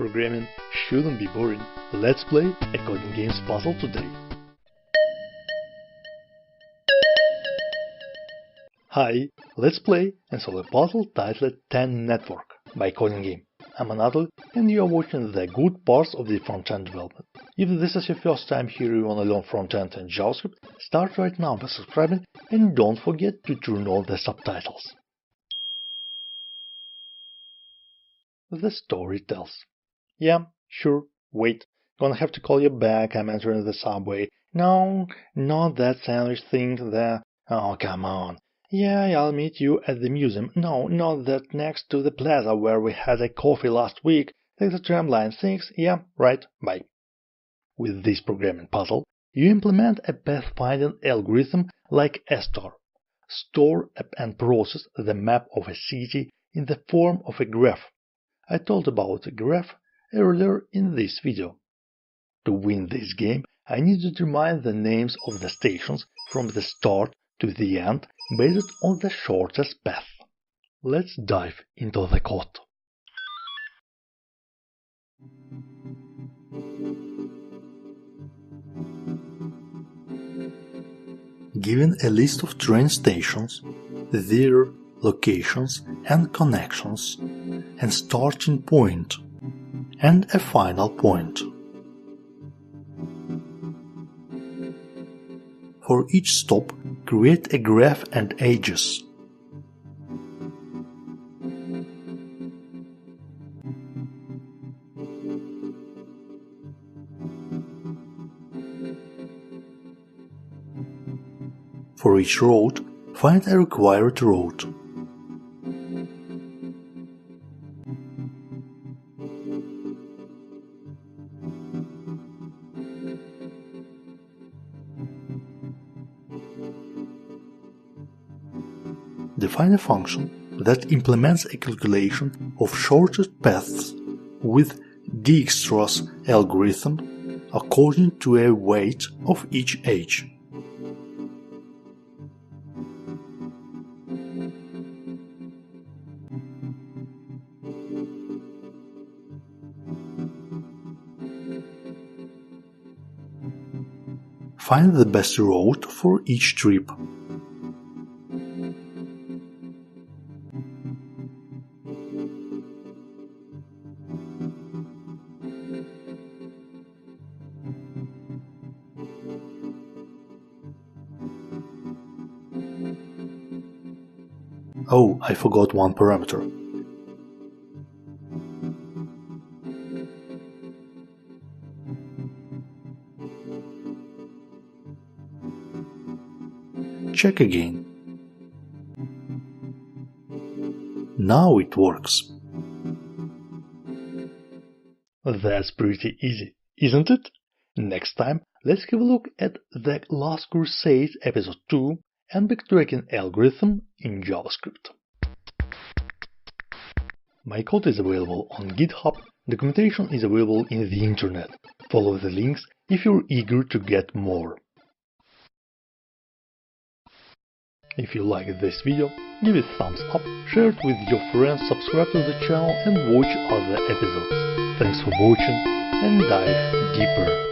Programming shouldn't be boring. Let's play a Codingame's puzzle today. Hi, let's play and solve a puzzle titled 10 Network by Codingame. I'm Anatol and you are watching the good parts of the front-end development. If this is your first time here you want to learn front-end and JavaScript, start right now by subscribing and don't forget to turn on the subtitles. The story tells. Yeah, sure, wait, gonna have to call you back, I'm entering the subway. No, not that sandwich thing there. Oh, come on. Yeah, I'll meet you at the museum. No, not that next to the plaza where we had a coffee last week. Take the tram line 6. Yeah, right, bye. With this programming puzzle, you implement a pathfinding algorithm like a store. Store and process the map of a city in the form of a graph. I told about a graph earlier in this video. To win this game, I need to determine the names of the stations from the start to the end based on the shortest path. Let's dive into the code. Given a list of train stations, their locations and connections, and starting point, and a final point. For each stop, create a graph and edges. For each road, find a required road. Define a function that implements a calculation of shortest paths with Dijkstra's algorithm according to a weight of each edge. Find the best road for each trip. Oh, I forgot one parameter. Check again. Now it works. That's pretty easy, isn't it? Next time, let's have a look at The Last Crusade Episode 2 and backtracking algorithm in JavaScript. My code is available on GitHub, documentation is available in the internet. Follow the links if you're eager to get more. If you liked this video, give it a thumbs up, share it with your friends, subscribe to the channel and watch other episodes. Thanks for watching and dive deeper.